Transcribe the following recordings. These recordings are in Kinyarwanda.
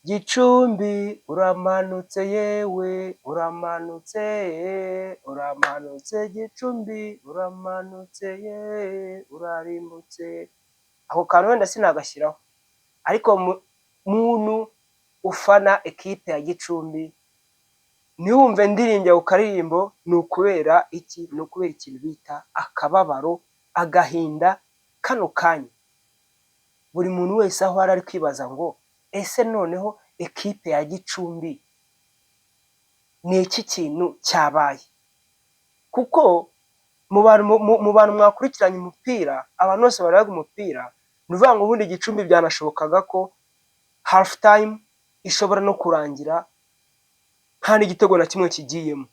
Gicumbi uramanutse yewe uramanutse uramanutse Gicumbi uramanutse ye urarimbutse. Ako kantu wenda sinagashyiraho, ariko muntu ufana ekipe ya Gicumbi ntiwumve ndirimbye ku karirimbo, ni ukubera iki? Ni ukubera ikintu bita akababaro, agahinda. Kano kanya buri muntu wese aho ari kwibaza ngo ese noneho ekipe ya Gicumbi ni iki kintu cyabaye? Kuko mu bantu mwakurikiranye umupira, abantu bose baraga umupira, ni ukuvuga ngo ubundi Gicumbi byanashobokaga ko half time ishobora no kurangira nta n'igitego na kimwe kigiyemo.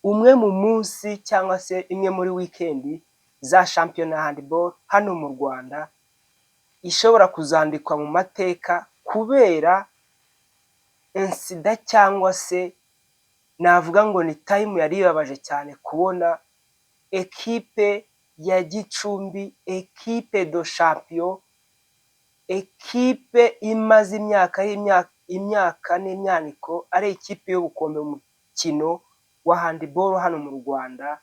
Umwe mu munsi cyangwa se imwe muri weekend za shampiyona handball hano mu Rwanda ishobora kuzandikwa mu mateka kubera insida cyangwa se navuga ngo ni time yari ibabaje cyane kubona ekipe ya Gicumbi, ekipe do champion, ekipe imaze imyaka n'imyaniko ari ekipe y'ubukombe mu mukino wa handball hano mu Rwanda,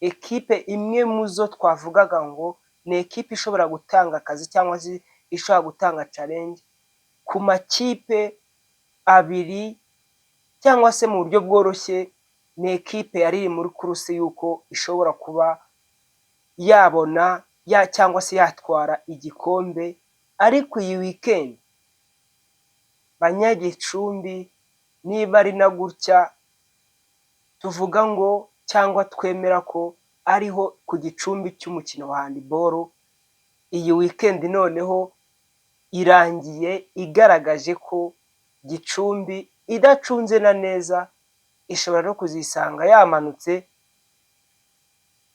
ekipe imwe mu zo twavugaga ngo ni ekipe ishobora gutanga akazi cyangwa se ishobora gutanga challenge ku makipe abiri cyangwa se mu buryo bworoshye ni ekipe yari iri muri kuruse y'uko ishobora kuba yabona cyangwa se yatwara igikombe. Ariko iyi weekend Banyagicumbi, niba ari na gutya tuvuga ngo cyangwa twemera ko ariho ku gicumbi cy'umukino wa handball, iyi weekend noneho irangiye igaragaje ko Gicumbi idacunze na neza ishobora no kuzisanga yamanutse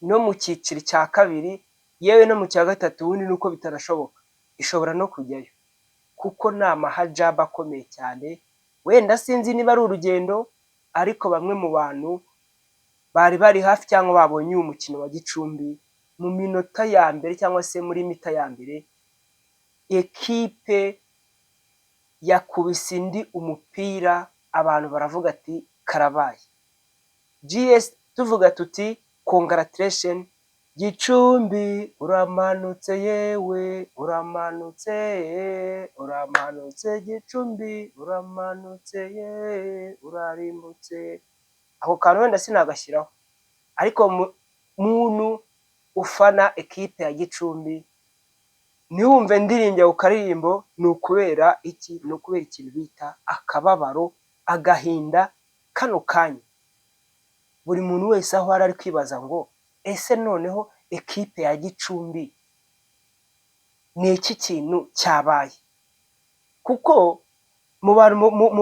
no mu cyiciro cya kabiri, yewe no mu cya gatatu. Ubundi nuko bitarashoboka, ishobora no kujyayo kuko ni amahajaba akomeye cyane. Wenda sinzi niba ari urugendo, ariko bamwe mu bantu bari hafi cyangwa babonye uyu mukino wa Gicumbi mu minota ya mbere cyangwa se muri mita ya mbere, ekipe yakubise indi umupira, abantu baravuga ati karabaye. GS tuvuga tuti congratulation Gicumbi uramanutse yewe uramanutse uramanutse Gicumbi uramanutse ye urarimbutse. Ako kantu wenda sinagashyiraho, ariko muntu ufana ekipe ya Gicumbi ntiwumve ndirimbye ku karirimbo, ni ukubera iki? Ni ukubera ikintu bita akababaro, agahinda. Kano kanya buri muntu wese aho ari kwibaza ngo ese noneho ekipe ya Gicumbi ni iki kintu cyabaye? Kuko mu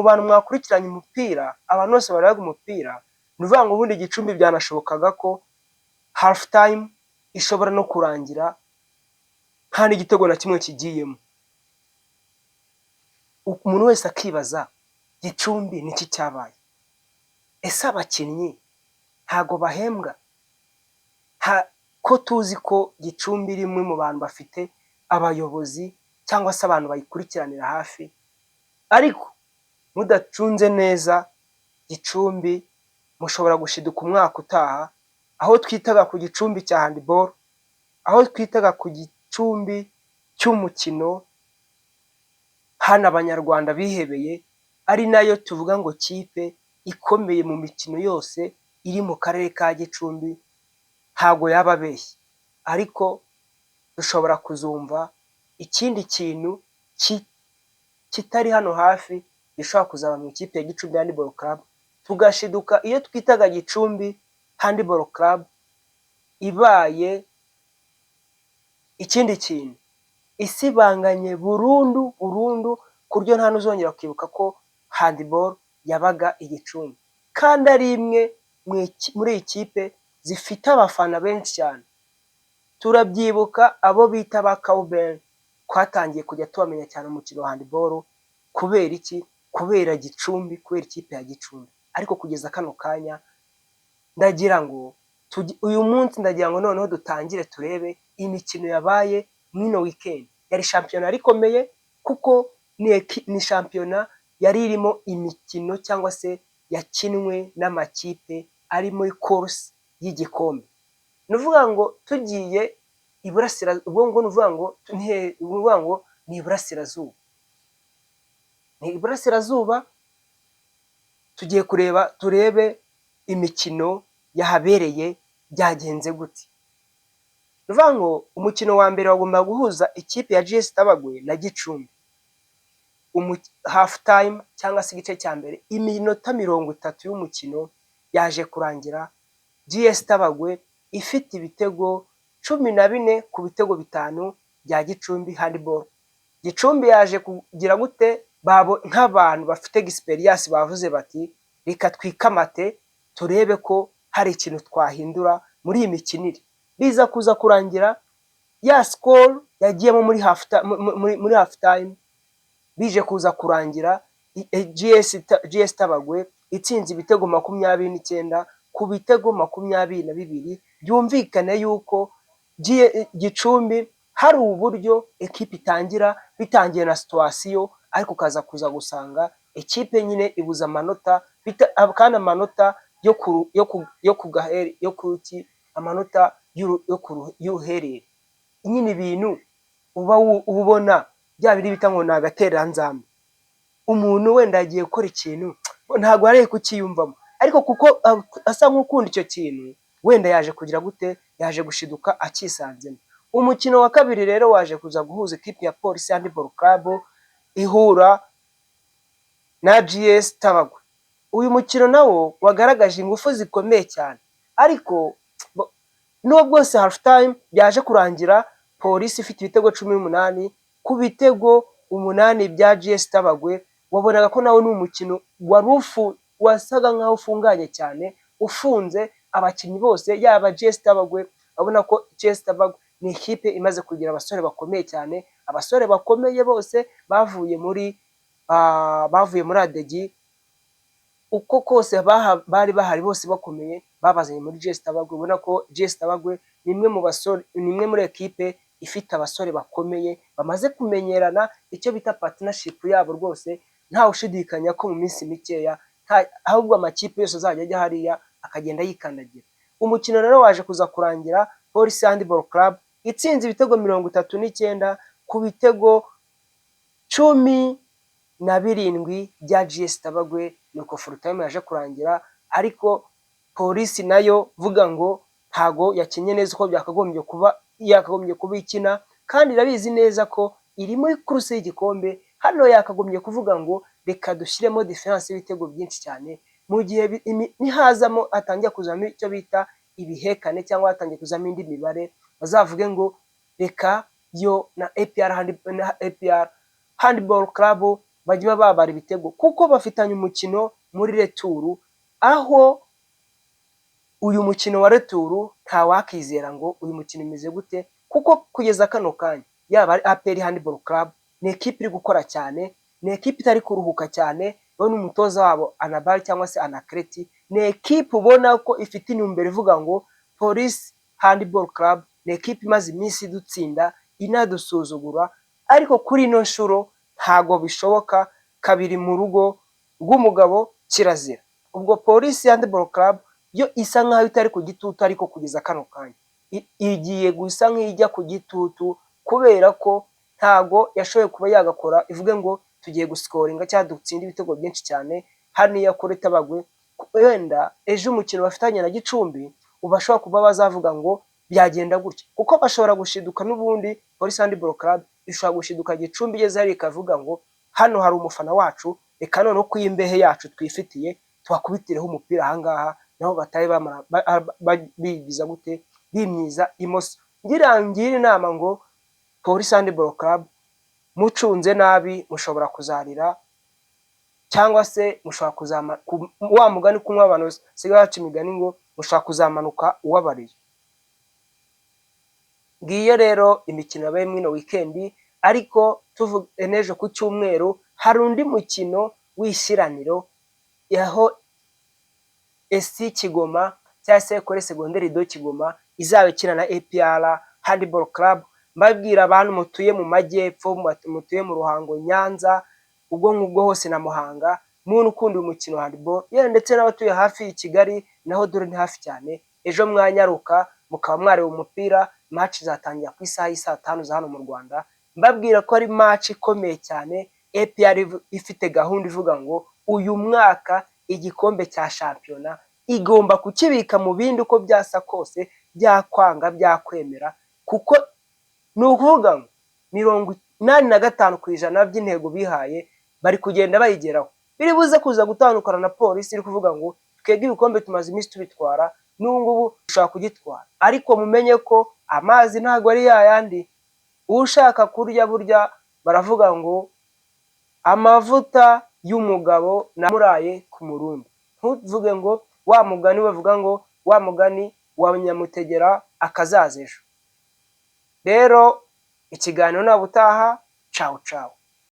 bantu mwakurikiranye umupira, abantu bose baraga umupira, ni ukuvuga ngo ubundi Gicumbi byanashobokaga ko half time ishobora no kurangira nta n'igitego na kimwe kigiyemo. Umuntu wese akibaza Gicumbi ni iki cyabaye? Ese abakinnyi ntago bahembwa? Ko tuzi ko Gicumbi iri imwe mu bantu bafite abayobozi cyangwa se abantu bayikurikiranira hafi, ariko mudacunze neza Gicumbi mushobora gushiduka umwaka utaha, aho twitaga ku Gicumbi cya handball, aho twitaga ku Gicumbi cy'umukino hano abanyarwanda bihebeye, ari nayo tuvuga ngo kipe ikomeye mu mikino yose iri mu karere ka Gicumbi, ntago yaba abeshye. Ariko dushobora kuzumva ikindi kintu kitari hano hafi gishobora kuzaba mu ikipe ya Gicumbi Handball Club, tugashiduka iyo twitaga Gicumbi Handball Club ibaye ikindi kintu isibanganye burundu ku buryo nta n'uzongera kwibuka ko handball yabaga Igicumbi, kandi ari imwe muri iyi kipe zifite abafana benshi cyane. Turabyibuka abo bita ba Cowbell, twatangiye kujya tubamenya cyane umukino wa handball. Kubera iki? Kubera Gicumbi, kubera ikipe ya Gicumbi. Ariko kugeza kano kanya ndagira ngo uyu munsi ndagira ngo noneho dutangire turebe imikino yabaye mwino weekend. Yari shampiyona rikomeye kuko ni shampiyona yari irimo imikino cyangwa se yakinwe n'amakipe ari muri course y'igikombe. Ni ukuvuga ngo tugiye iburasirazuba, ubwo ngo ni ukuvuga ngo ni iburasirazuba. Ni iburasirazuba tugiye turebe imikino yahabereye byagenze gute. Ni ukuvuga ngo umukino wa mbere wagomba guhuza ikipe ya GS Tabagwe na Gicumbi. Half time cyangwa se igice cya mbere, iminota 30 y'umukino yaje kurangira GS Tabagwe ifite ibitego 14 ku bitego 5 bya Gicumbi Handball. Gicumbi yaje kugira gute, babo nk'abantu bafite experience bavuze bati reka twikamate turebe ko hari ikintu twahindura muri iyi mikinire. Biza kuza kurangira ya score yagiyemo muri half time, bije kuza kurangira GS Tabagwe itsinze ibitego 29 ku bitego 22. Byumvikane yuko Gicumbi hari uburyo ekipe itangira bitangiye na situation, ariko kaza kuza gusanga ekipe nyine ibuza amanota, kandi amanota amanota y'uruherere. Nyine ibintu uba ubona bya biri bita ngo nagateranzamba. Umuntu wenda yagiye gukora ikintu ntabwo ari kukiyumvamo, ariko kuko asa nk'ukunda icyo kintu, wenda yaje kugira gute, yaje gushiduka akisanzemo. Umukino wa kabiri rero waje kuza guhuza ikipe ya Police Handball Club ihura na GS Tabagwe. Uyu mukino nawo wagaragaje ingufu zikomeye cyane, ariko n'ubwo bwose half time byaje kurangira Police ifite ibitego 18 ku bitego 8 bya GS Tabagwe. Wabonaga ko nawo ni umukino wasaga nkaho ufunganye cyane, ufunze abakinnyi bose, yaba GS Tabagwe. Abona ko GS Tabagwe ni ikipe imaze kugira abasore bakomeye cyane, abasore bakomeye bose bavuye muri ADG, uko kose bari bahari bose bakomeye, babazanye muri GS Tabagwe. Ubona ko GS Tabagwe ni imwe muri ekipe ifite abasore bakomeye bamaze kumenyerana, icyo bita partnership yabo rwose nta ushidikanya ko mu minsi mikeya ahubwo amakipe yose azajya ajya hariya akagenda yikandagira. Umukino rero waje kuza kurangira Police Handball Club itsinze ibitego 39 ku bitego 17 bya GS Tabagwe. Nuko full time yaje kurangira, ariko Police nayo vuga ngo ntago yakinye neza uko byakagombye kuba ikina, kandi irabizi neza ko iri muri course y'igikombe. Hano yakagombye kuvuga ngo reka dushyiremo difference y'ibitego byinshi cyane, mu gihe nihazamo atangiye kuzamo icyo bita ibihekane cyangwa atangiye kuzamo indi mibare, bazavuge ngo reka yo na APR Handball Club bajya babara ibitego, kuko bafitanye umukino muri retour, aho uyu mukino wa retour nta wakizera ngo uyu mukino imeze gute, kuko kugeza kano kanya yaba APR Handball Club ni ekipe iri gukora cyane, ni ekipe itari kuruhuka cyane. Bo n'umutoza wabo Anabal cyangwa se Anakreti, ni ekipe ubona ko ifite intumbero ivuga ngo Police Handball Club ni ekipe imaze iminsi dutsinda inadusuzugura, ariko kuri ino nshuro ntago bishoboka. Kabiri mu rugo rw'umugabo kirazira. Ubwo Police Handball Club yo isa nkaho itari ku gitutu, ariko kugeza kano kanya igiye gusa nk'ijya ku gitutu, kubera ko ntago yashoboye kuba yagakora ivuge ngo tugiye guscoringa cyangwa dutsinda ibitego byinshi cyane haniya kuri Tabagwe. Wenda ejo umukino bafitanye na Gicumbi ubashobora kuba bazavuga ngo byagenda gutya, kuko bashobora gushiduka n'ubundi. Police Handball Club ishobora gushiduka Gicumbi igeze hari ikavuga ngo hano hari umufana wacu, reka none ko imbehe yacu twifitiye twakubitireho umupira ahangaha, naho bataye bigiza gute, bimyiza imoso. Ngirangira inama ngo Police Handball Club mucunze nabi mushobora kuzarira, cyangwa se mushobora kuzama wa mugani kumwe abantu sigaye baca imigani ngo mushobora kuzamanuka uwabariye. Ngiyo rero imikino yabaye mwino weekend, ariko tuvuga enejo ku cyumweru hari undi mukino w'ishyiraniro yaho SC Kigoma cyangwa se Ecole Secondaire de Kigoma izaba ikina na APR Handball Club. mbabwira abantu mutuye mu majyepfo, mutuye mu Ruhango, Nyanza, ubwo ngubwo hose na Muhanga, muntu ukunda umukino wa handball, yewe ndetse n'abatuye hafi i Kigali naho dore ni hafi cyane, ejo mwanyaruka mukaba mwareba umupira, match izatangira ku isaha y'isaa 5 za hano mu Rwanda, mbabwira ko ari match ikomeye cyane, APR ifite gahunda ivuga ngo uyu mwaka igikombe cya shampiyona igomba kukibika mu bindi uko byasa kose, byakwanga byakwemera, kuko ni ukuvuga ngo 85% by'intego bihaye bari kugenda bayigeraho. Biri buze kuza gutandukana na polisi iri kuvuga ngo twebwe ibikombe tumaze iminsi tubitwara, n'ubu ngubu dushaka kugitwara, ariko mumenye ko amazi ntabwo ari yayandi. Ushaka kurya burya baravuga ngo amavuta y'umugabo namuraye ku murundi. Ntuvuge ngo wa mugani, bavuga ngo wa mugani wa Nyamutegera akazaza ejo. Rero ikiganiro nabutaha, ciao ciao.